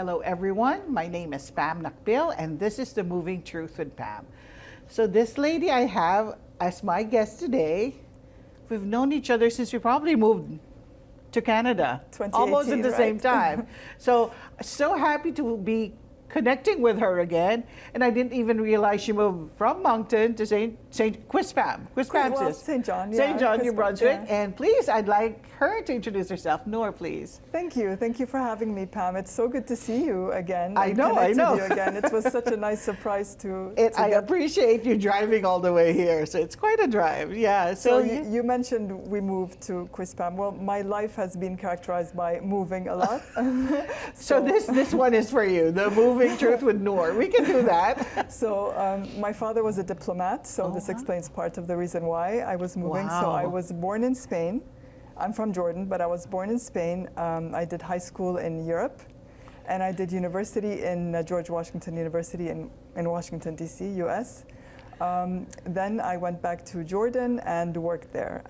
Hello everyone, my name is Pam Nacpil and this is The Moving Truth with Pam. So this lady I have as my guest today, we've known each other since we probably moved to Canada, almost at the same time. So happy to be connecting with her again, and I didn't even realize she moved from Moncton to St. Quispam. St. John, St. John, New Brunswick. Yeah. And please, I'd like her to introduce herself. Nur, please. Thank you for having me, Pam. It's so good to see you again. I know. You again. It was such a nice surprise to I appreciate you driving all the way here. So it's quite a drive. Yeah. So you mentioned we moved to Quispam. Well, my life has been characterized by moving a lot. so this one is for you. The Moving Truth with Nur. We can do that. So my father was a diplomat, so this explains part of the reason why I was moving. Wow. So I was born in Spain. I'm from Jordan, but I was born in Spain. I did high school in Europe, and I did university in George Washington University in Washington, D.C., U.S. Then I went back to Jordan and worked there.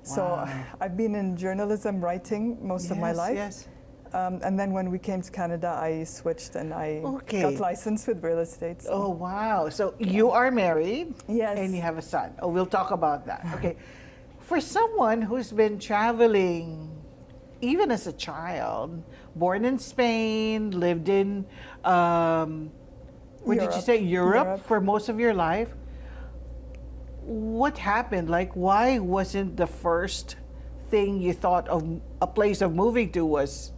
So I've been in journalism, writing most of my life. Yes. And then when we came to Canada, I switched and I got licensed with real estate. So. Oh, wow. So you are married. Yes. And you have a son. Oh, we'll talk about that. Okay. For someone who's been traveling, even as a child, born in Spain, lived in, where did you say? Europe for most of your life. What happened? Like, why wasn't the first thing you thought of a place of moving to was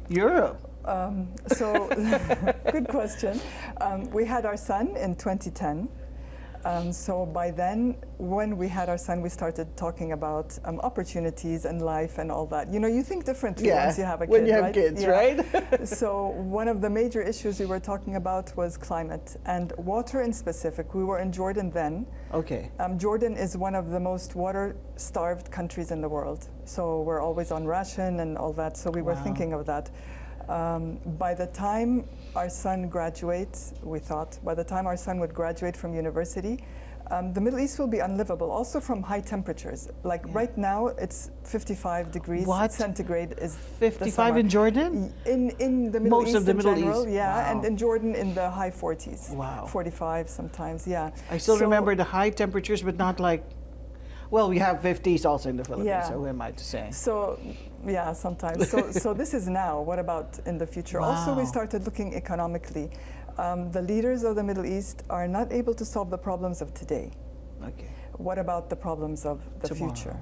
Europe? Good question. We had our son in 2010. So by then, when we had our son, we started talking about opportunities and life and all that. You know, you think differently once you have a kid, when you have right? kids, right? So one of the major issues we were talking about was climate and water in specific. We were in Jordan then. Okay. Jordan is one of the most water-starved countries in the world. So we're always on ration and all that. So we were thinking of that. By the time our son graduates, we thought, by the time our son would graduate from university, the Middle East will be unlivable, also from high temperatures. Like right now, it's 55 degrees centigrade is 55 in Jordan? In the Middle East of the in Middle general, East. yeah, and in Jordan in the high 40s. Wow. 45 sometimes, yeah. I still remember the high temperatures, but not like, well, we have 50s also in the Philippines, so who am I to say? So, yeah, sometimes. So this is now. What about in the future? Also, we started looking economically. The leaders of the Middle East are not able to solve the problems of today. Okay. What about the problems of the Tomorrow. future?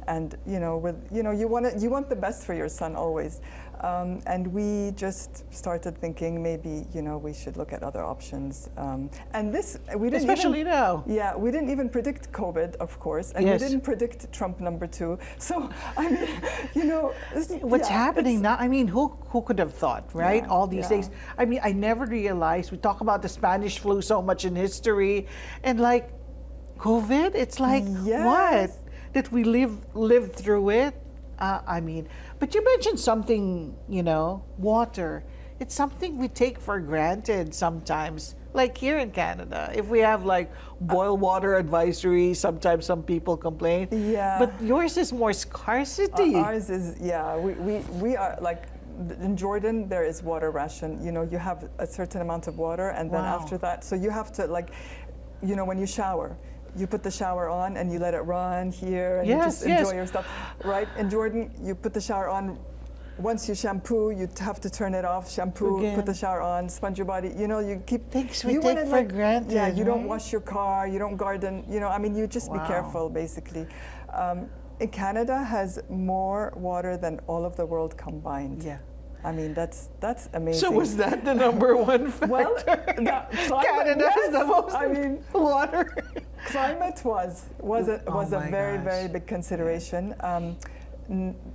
And you want the best for your son always. And we just started thinking maybe we should look at other options. And this we didn't especially now. Yeah, we didn't even predict COVID, of course, and we didn't predict Trump #2. So I mean, what's happening now? I mean, who could have thought, right? All these things. I mean, I never realized we talk about the Spanish flu so much in history, and like COVID, it's like what? That we lived through it. I mean, but you mentioned something, water. It's something we take for granted sometimes. Like here in Canada, if we have like boil water advisory, sometimes some people complain. Yeah. But yours is more scarcity. Ours is, we are like, in Jordan, there is water ration. You have a certain amount of water, and then after that, so you have to when you shower, you put the shower on and you let it run here and you just enjoy your stuff, right? In Jordan, you put the shower on. Once you shampoo, you have to turn it off. Shampoo, put the shower on, sponge your body. You keep things we take for granted. Yeah, you don't wash your car, you don't garden. I mean, you just be careful, basically. Canada has more water than all of the world combined. Yeah. I mean, that's amazing. So was that the #1 factor? Well, Canada has the most water. Climate was a very big consideration.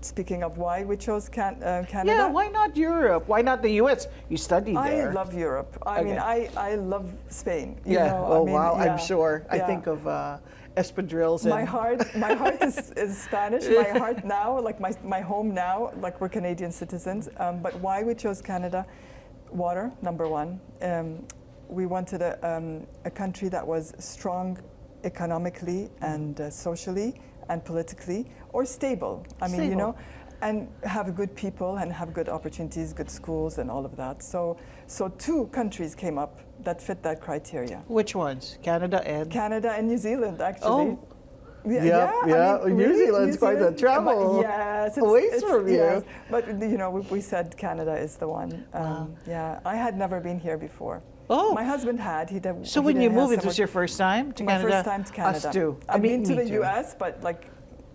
Speaking of why we chose Canada. Yeah, why not Europe? Why not the U.S.? You studied there. I love Europe. I mean, I love Spain. I'm sure. I think of espadrilles. My heart is Spanish. My heart now, like my home now, like we're Canadian citizens. But why we chose Canada? Water, #1. We wanted a country that was strong economically and socially and politically, or stable. I mean, and have good people and have good opportunities, good schools, and all of that. So 2 countries came up that fit that criteria. Which ones? Canada and Canada and New Zealand, actually. Oh. Yeah. I mean, New really, Zealand's quite a travel. Yes, ways from you. Yes, but you know, we said Canada is the one. Yeah, I had never been here before. Oh. My husband had. So when you moved, it was your first time to Canada? My first time to Canada. Us too. I've been to me the too. U.S., but like,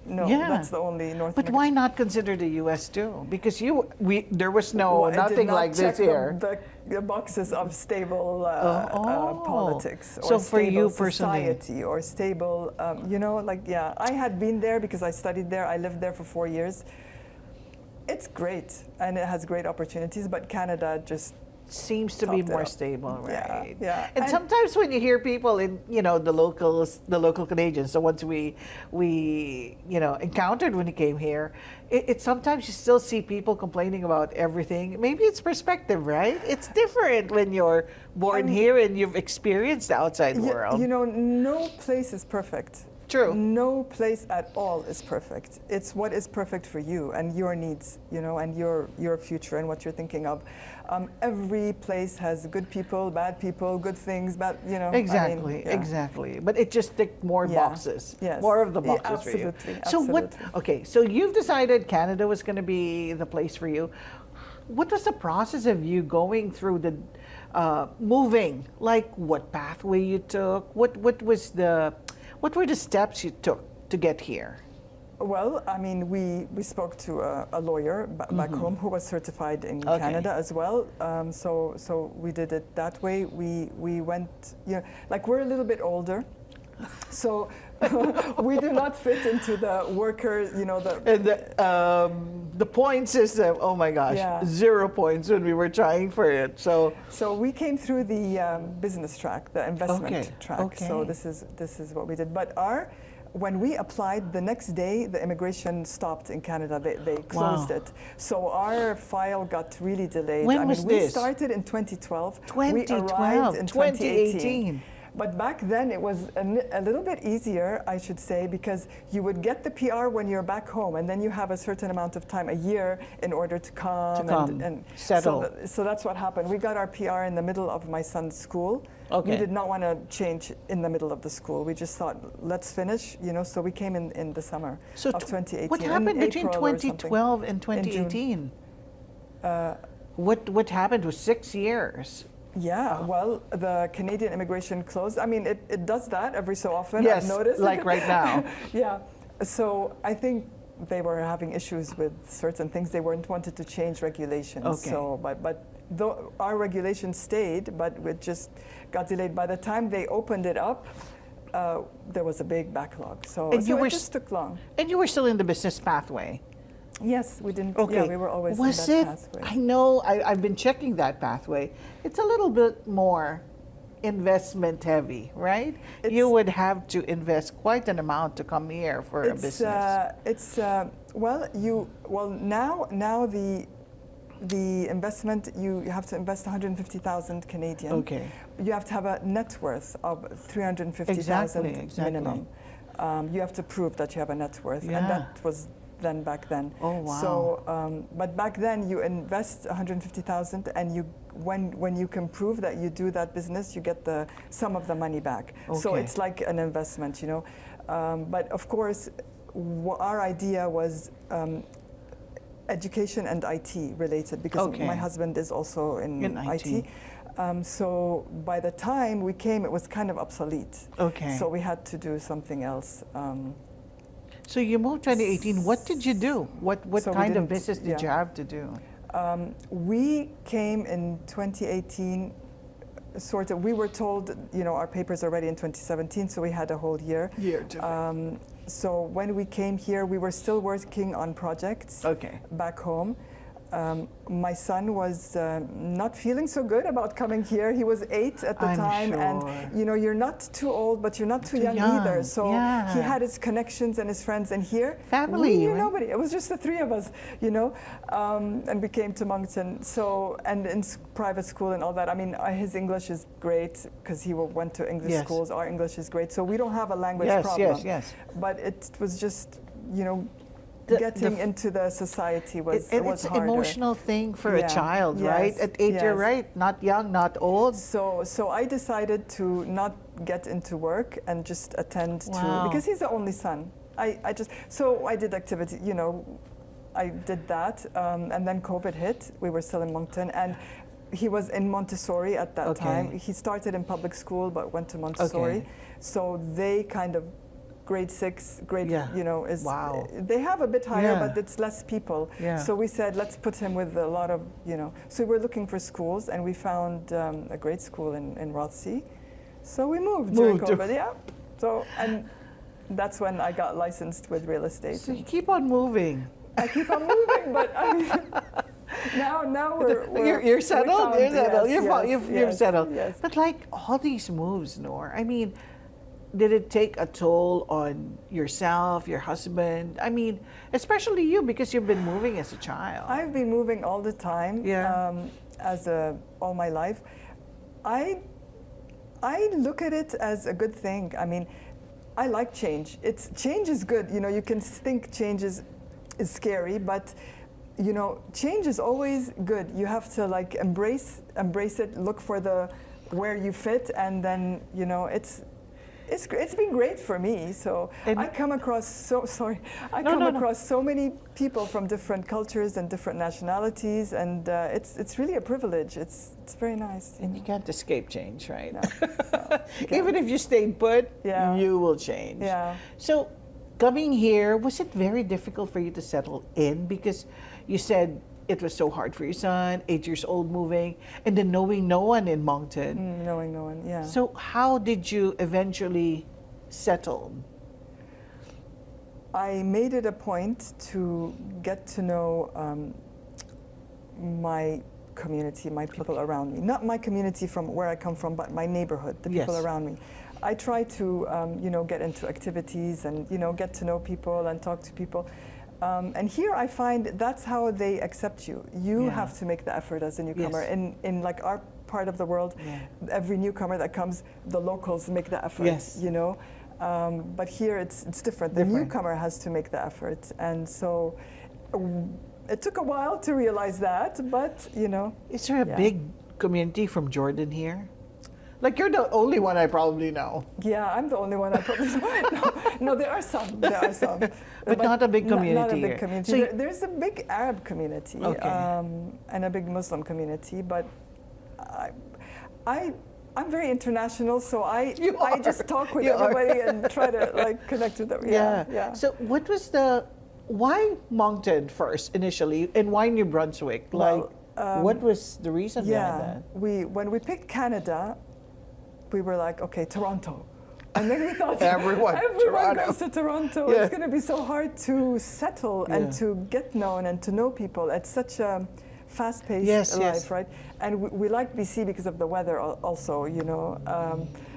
no, Yeah. that's the only North But American. why not consider the U.S. too? Because there was Well, it did nothing not like check this here. The boxes of stable Oh. politics, or So for stable you personally- society, or stable, you know, like, yeah. I had been there because I studied there. I lived there for 4 years. It's great, and it has great opportunities, but Canada just Seems to be topped it more up. stable, right? Yeah. And sometimes when you hear people in, the local Canadians, the ones we encountered when we came here, it sometimes you still see people complaining about everything. Maybe it's perspective, right? It's different when you're born here and you've experienced the outside world. You know, no place is perfect. True. No place at all is perfect. It's what is perfect for you and your needs, and your future and what you're thinking of. Every place has good people, bad people, good things, bad, Exactly, exactly. But it just ticked more boxes. Yes. More of the boxes Absolutely, for you. absolutely. So you've decided Canada was going to be the place for you. What was the process of you going through the moving? Like what pathway you took? What were the steps you took to get here? Well, I mean, we spoke to a lawyer back home who was certified in Canada as well. So we did it that way. We went, like, we're a little bit older, so we do not fit into the worker, And the point system, oh my gosh, 0 points when we were trying for it. So we came through the business track, the investment track. Okay. So this is what we did. But when we applied, the next day the immigration stopped in Canada. They closed it. So our file got really delayed. When was we this? started in 2012. 2012, We arrived in 2018. But back then it was a little bit easier, I should say, because you would get the PR when you're back home, and then you have a certain amount of time, a year, in order to come and settle. So that's what happened. We got our PR in the middle of my son's school. Okay. We did not want to change in the middle of the school. We just thought, let's finish, So we came in the summer of 2018. What happened between 2012 and 2018? What happened was 6 years. Yeah, well, the Canadian immigration closed. I mean, it does that every so often. Yes, I've noticed. like right now. Yeah. So I think they were having issues with certain things. They weren't wanted to change regulations. Okay. So, but though our regulations stayed, but it just got delayed. By the time they opened it up, there was a big backlog. So it just took long. And you were still in the business pathway. Yes, we didn't. Okay. Yeah, we were always in that pathway. I know, I've been checking that pathway. It's a little bit more investment heavy, right? You would have to invest quite an amount to come here for a business. Now the investment, you have to invest 150,000 Canadian. Okay. You have to have a net worth of 350,000 Exactly. minimum. You have to prove that you have a net worth, Yeah. and that was then back then. Oh wow! So, but back then you invest 150,000, and when you can prove that you do that business, you get some of the money back. So Okay. it's like an investment, But of course, our idea was education and IT related, because my husband is also in IT. So by the time we came, it was kind of obsolete. Okay. So we had to do something else. So you moved 2018. What did you do? What kind of business did you have to do? We came in 2018. Sort of. We were told, our papers are ready in 2017, so we had a whole year. So when we came here, we were still working on projects back home. My son was not feeling so good about coming here. He was 8 at the time, sure. and you're not too old, but you're not too young either. So he had his connections and his friends, and here family, we knew right? nobody. It was just the 3 of us, and we came to Moncton. So, and in private school and all that. I mean, his English is great because he went to English schools. Our English is great, so we don't have a language problem. Yes. But it was just, getting into the society was it's an harder. emotional thing for a Yeah, child, right? yes, At 8, you're yes. right. Not young, not old. So I decided to not get into work and just attend Wow. to, because he's the only son. So I did activity, you know, I did that, and then COVID hit. We were still in Moncton, and he was in Montessori at that Okay. time. He started in public school, but went to Montessori. Okay. So they kind of, grade 6, Yeah. you know, is, Wow. they have a bit higher, Yeah. but it's less people. Yeah. So we said, let's put him with a lot of, you know, so we were looking for schools, and we found a great school in Rothsey. So we moved during Moved to- COVID, yeah. So, and that's when I got licensed with real estate. So you keep on moving. I keep on moving, but I mean, now You're settled. You're settled. You're settled. Yes. But like all these moves, Nur. I mean, did it take a toll on yourself, your husband? I mean, especially you because you've been moving as a child. I've been moving all the time. Yeah. All my life. I look at it as a good thing. I mean, I like change. Change is good. You know, you can think change is scary, but you know, change is always good. You have to like embrace it. Look for where you fit, and then you know it's been great for me. So And I come across across so many people from different cultures and different nationalities, and it's really a privilege. It's very nice. and you can't escape change, right? No, Even if you stayed put, Yeah. you will change. Yeah. So coming here, was it very difficult for you to settle in? Because you said it was so hard for your son, 8 years old, moving, and then knowing no one in Moncton. Knowing no one, yeah. So how did you eventually settle? I made it a point to get to know my community, my people around me. Not my community from where I come from, but my neighborhood, the people Yes. around me. I try to, you know, get into activities and, you know, get to know people and talk to people. And here I find that's how they accept you. You Yeah. have to make the effort as a newcomer. Yes. In like our part of the world, Yeah. every newcomer that comes, the locals make the effort, Yes. you know. But here it's different. The Different. newcomer has to make the effort. And so it took a while to realize that, but, you know. Is there a Yeah. big community from Jordan here? Like you're the only one I probably know. Yeah, I'm the only one I probably no, there are some. There are some. But not a big community Not a here. big community. So There's a big Arab community Okay. and a big Muslim community, but I'm very international, so You I are. just talk with You are. everybody and try to like connect with them. Yeah. So what was why Moncton first initially and why New Brunswick? Well, what was the reason behind that? When we picked Canada, we were like, okay, Toronto. And then we thought Everyone, Toronto. goes to Toronto. Yeah. It's going to be so hard to settle and Yeah. to get known and to know people. It's such a fast-paced Yes, life, yes. right? And we like BC because of the weather also, you know.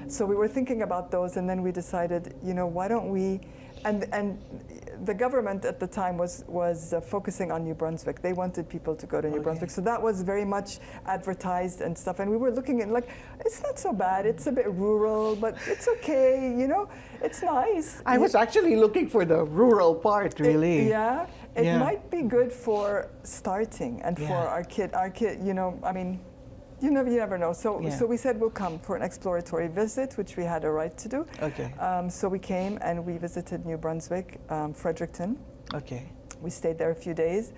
So we were thinking about those, and then we decided, you know, why don't we? And the government at the time was focusing on New Brunswick. They wanted people to go to New Okay. Brunswick, so that was very much advertised and stuff. And we were looking at like, it's not so bad. It's a bit rural, but it's okay. You know, it's nice. I was actually looking for the rural part, really. It Yeah. might be good for starting and for Yeah. our kid, you know, I mean, you never know. So Yeah. so we said we'll come for an exploratory visit, which we had a right to do. Okay. So we came and we visited New Brunswick, Fredericton. Okay. We stayed there a few days.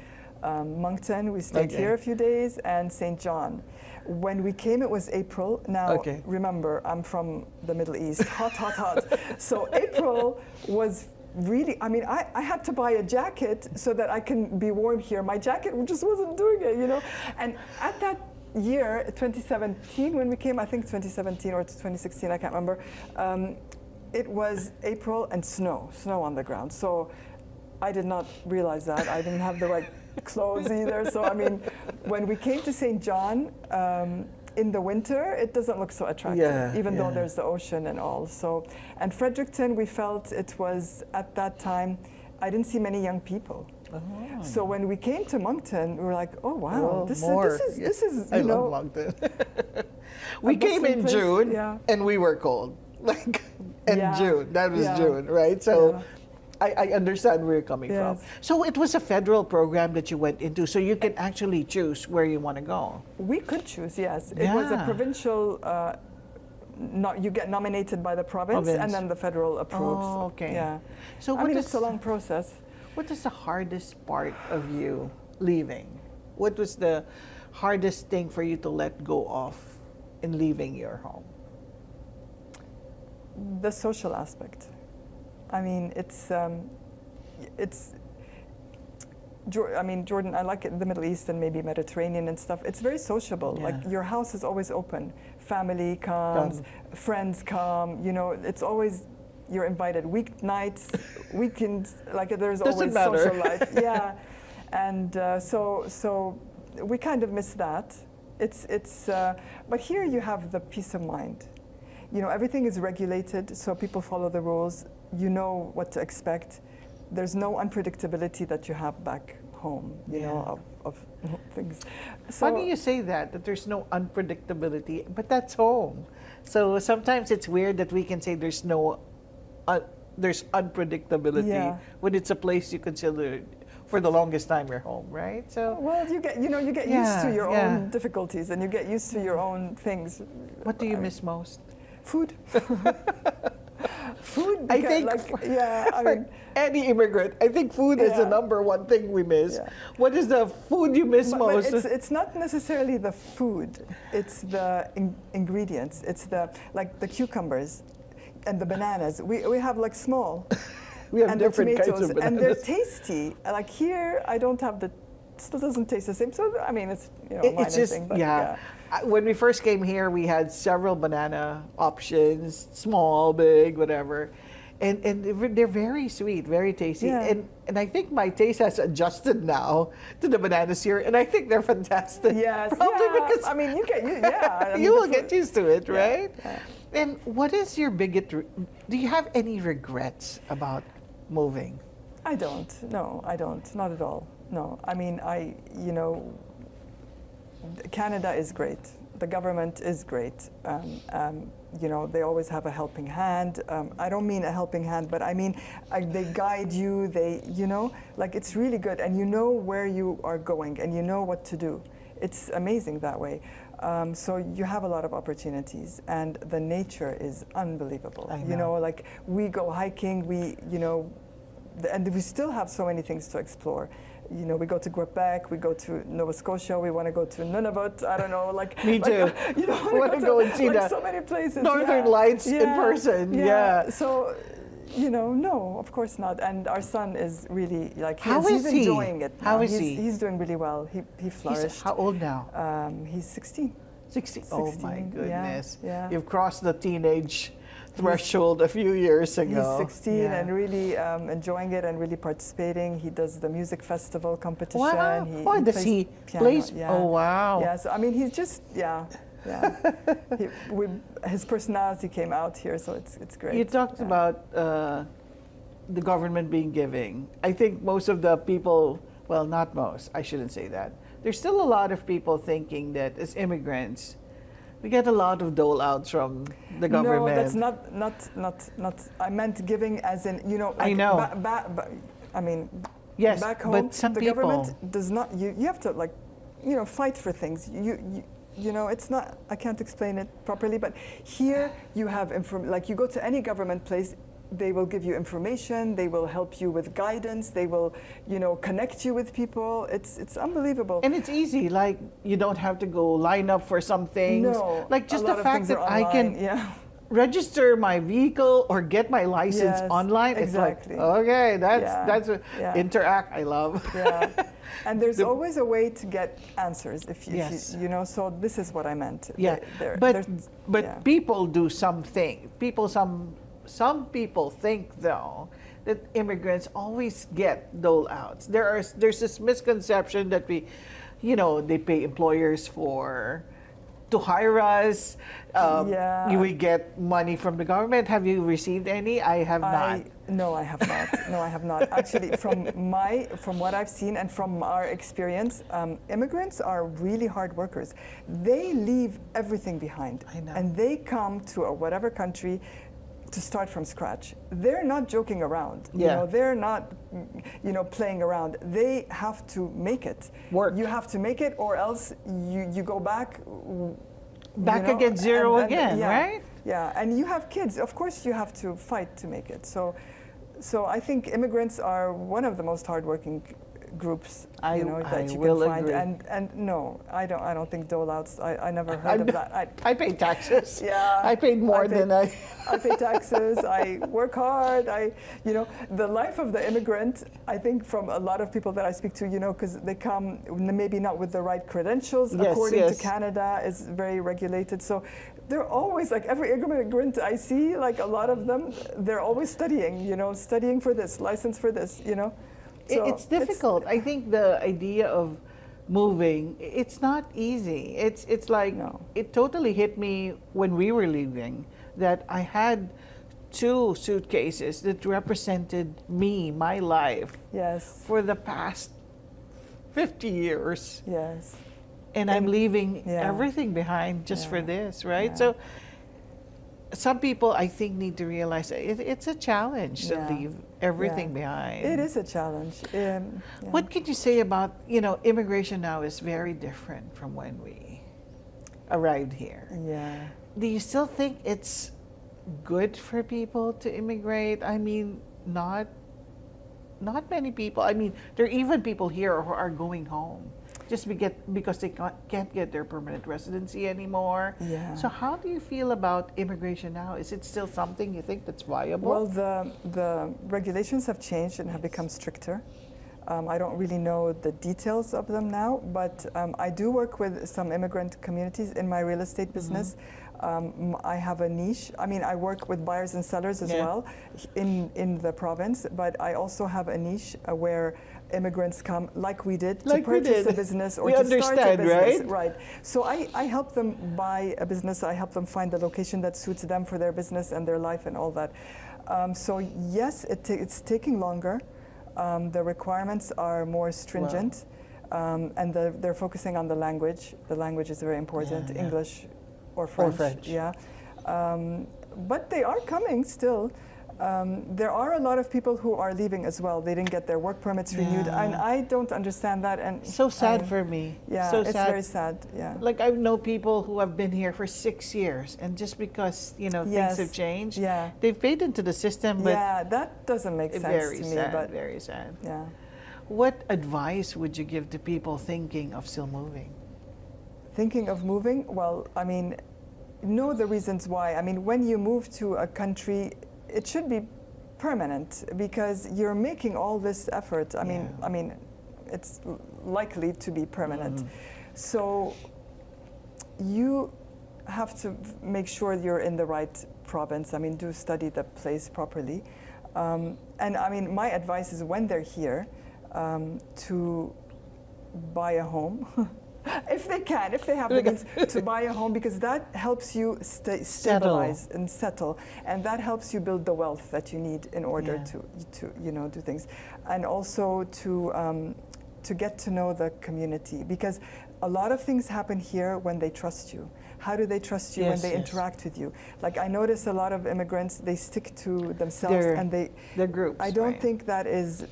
Moncton, we stayed Okay. here a few days, and St. John. When we came, it was April. Now, Okay. remember, I'm from the Middle East, hot, hot, hot. So April was really, I mean, I had to buy a jacket so that I can be warm here. My jacket just wasn't doing it, you know. And at that year, 2017, when we came, I think 2017 or 2016, I can't remember, it was April and snow on the ground. So I did not realize that. I didn't have the right clothes either. So, I mean, when we came to St. John, in the winter, it doesn't look so attractive, even though there's the ocean and all. So, and Fredericton, we felt it was, at that time, I didn't see many young people. Oh. So when we came to Moncton, we were like, oh wow, Well, this more. is I you know, love Moncton. We came bustling in place, June yeah. and we were cold. Like in Yeah. June. That was Yeah. June, right? So I understand where you're coming Yes. from. So it was a federal program that you went into, so you can actually choose where you want to go. We could choose, yes. It was a Yeah. provincial. You get nominated by the province, and then the federal approves. Oh, okay. Yeah. So I mean, it's a long process. what is the hardest part of you leaving? What was the hardest thing for you to let go of in leaving your home? The social aspect. I mean, Jordan, I like it, the Middle East and maybe Mediterranean and stuff. It's very sociable. Yeah. Like your house is always open. Family comes, friends come. You know, it's always you're invited. Weeknights, weekends. Like there's Doesn't always matter. social life. Yeah, and so we kind of miss that. But here you have the peace of mind. You know, everything is regulated, so people follow the rules. You know what to expect. There's no unpredictability that you have back home, you know, of things. So, Funny you say that there's no unpredictability, but that's home. So sometimes it's weird that we can say there's there's unpredictability when it's a place you consider for the longest time your home, right? So well, you get used to your own difficulties, and you get used to your own things. What do you miss most? Food. Food. I think I mean, any immigrant, I think food is the number one thing we miss. Yeah. What is the food you miss most? But it's not necessarily the food. It's the ingredients. It's the cucumbers and the bananas. We have like small. We have and different the tomatoes, kinds of bananas. and they're tasty. Like here, I don't have still doesn't taste the same. So I mean, it's minor It's just thing, but When we first came here, we had several banana options, small, big, whatever, and they're very sweet, very tasty. Yeah. And I think my taste has adjusted now to the bananas here, and I think they're fantastic. Yes, Probably because I mean, I mean, you will get used to it, right? Yeah. And what is your biggest? Do you have any regrets about moving? I don't. No, I don't. Not at all. No. I mean, Canada is great. The government is great. They always have a helping hand. I don't mean a helping hand, but I mean they guide you. It's really good, and you know where you are going, and you know what to do. It's amazing that way. So you have a lot of opportunities, and the nature is unbelievable. I know. Like we go hiking, and we still have so many things to explore. We go to Quebec, we go to Nova Scotia, we want to go to Nunavut. I don't know, Me too. We want to go and see so many places. Northern Lights in person. Yeah. So, no, of course not. And our son is really He's enjoying it. How now. is he? He's doing really well. He flourished. How old now? He's 16. 16. Oh my 16, goodness. yeah. You've crossed the teenage threshold a few years ago. He's 16 and really enjoying it and really participating. He does the music festival competition. Wow. Does he piano. plays? Yeah. Oh, wow. Yeah, so I mean, he's just, his personality came out here, so it's great. You talked about the government being giving. I think most of the people, well, not most, I shouldn't say that. There's still a lot of people thinking that as immigrants, we get a lot of dole outs from the government. No, that's not. I meant giving as in, I know. I mean, yes, back home, but some the people, government does not. You have to fight for things. It's not. I can't explain it properly, but here you have you go to any government place. They will give you information. They will help you with guidance. They will, connect you with people. It's unbelievable. And it's easy. Like you don't have to go line up for some things. No, like just a the lot of fact things that are I can online, register my vehicle or get my license Yes, online. exactly. It's like okay, that's Interact. I love. Yeah, and there's always a way to get answers if you, Yes. if you. So this is what I meant. Yeah, but people do something. Some people think though that immigrants always get dole outs. There's this misconception that they pay employers to hire us. We get money from the government. Have you received any? I have not. No, I have not. No, I have not. Actually, from what I've seen and from our experience, immigrants are really hard workers. They leave everything behind, I know. and they come to whatever country to start from scratch. They're not joking around. You Yeah. know, they're not, playing around. They have to make it. Work. You have to make it, or else you go back. Back against zero again, yeah, right? Yeah, and you have kids. Of course, you have to fight to make it. So I think immigrants are one of the most hardworking groups I that you will can find. agree. And no, I don't think dole-outs. I never heard of that. I pay taxes. Yeah, I paid more than I. I pay taxes. I work hard. The life of the immigrant. I think from a lot of people that I speak to, because they come maybe not with the right credentials. Yes, according yes. to Canada, is very regulated. So they're always like every immigrant I see, like a lot of them, they're always studying. Studying for this, license for this. So It's difficult. I think the idea of moving, it's not easy. It's like, No. it totally hit me when we were leaving that I had 2 suitcases that represented me, my life, Yes. for the past 50 years. Yes. And I'm leaving yeah. everything behind just for Yeah. this, right? Yeah. So some people, I think, need to realize that it's a challenge to Yeah. leave everything Yeah. behind. It is a challenge. Yeah. What can you say about, immigration now is very different from when we arrived here. Yeah. Do you still think it's good for people to immigrate? I mean, not many people. I mean, there are even people here who are going home just because they can't get their permanent residency anymore. Yeah. So how do you feel about immigration now? Is it still something you think that's viable? Well, the regulations have changed and have become stricter. I don't really know the details of them now, but I do work with some immigrant communities in my real estate business. I have a niche. I mean, I work with buyers and sellers as Yeah. well in the province, but I also have a niche where immigrants come, like we did, to Like we purchase did. a business or We to start a understand, business. right? Right. So I help them buy a business. I help them find the location that suits them for their business and their life and all that. So yes, it's taking longer. The requirements are more stringent, and they're focusing on the language. The language is very important, Yeah, yeah. English or French. French. Yeah. But they are coming still. There are a lot of people who are leaving as well. They didn't get their work permits renewed, Yeah. and I don't understand that. And so sad for me. yeah, so it's sad. very sad. Yeah. Like I know people who have been here for 6 years, and just because things Yes. have changed, Yeah. they've paid into the system. But Yeah, that doesn't make sense very to me. sad, But very sad. yeah. What advice would you give to people thinking of still moving? Thinking of moving, well, I mean, know the reasons why. I mean, when you move to a country, it should be permanent because you're making all this effort. I mean, it's likely to be permanent. So you have to make sure you're in the right province. I mean, do study the place properly. And I mean, my advice is when they're here, to buy a home. If they can, if they have the means to buy a home, because that helps you stabilize and settle, and that helps you build the wealth that you need in order to do things, and also to get to know the community, because a lot of things happen here when they trust you. How do they trust you when they interact with you? Like I notice a lot of immigrants, they stick to themselves and their groups. I don't right. think that is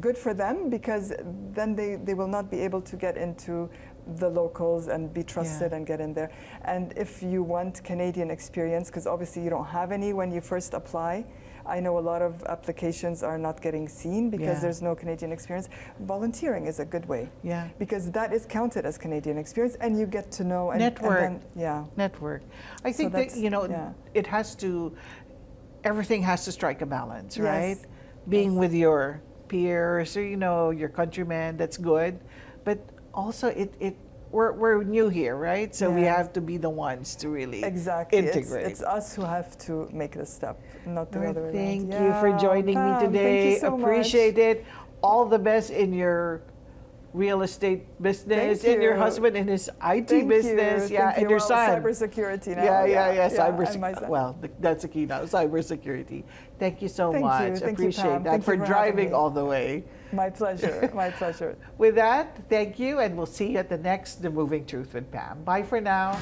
good for them, because then they will not be able to get into the locals and be trusted and get in there. And if you want Canadian experience, because obviously you don't have any when you first apply, I know a lot of applications are not getting seen because there's no Canadian experience. Volunteering is a good way. Yeah. Because that is counted as Canadian experience, and you get to know and Network. And then, Network. I think that it has to. Everything has to strike a balance, right? Yes. Being with your peers or your countrymen, that's good, but also we're new here, right? So we have to be the ones to really integrate. It's us who have to make the step, not the other way around. Thank you for joining me today. Thank you so Appreciate much. it. All the best in your real estate business, Thank and your you. husband in his IT Thank business, you. and Thank you. your Well, son. cybersecurity now. Cybersecurity. and my son. Well, that's a key now. Cybersecurity. Thank you so Thank you. much. Thank you, Appreciate Pam. that Thank for you for having driving me. all the way. My pleasure. My pleasure. With that, thank you, and we'll see you at the next The Moving Truth with Pam. Bye for now.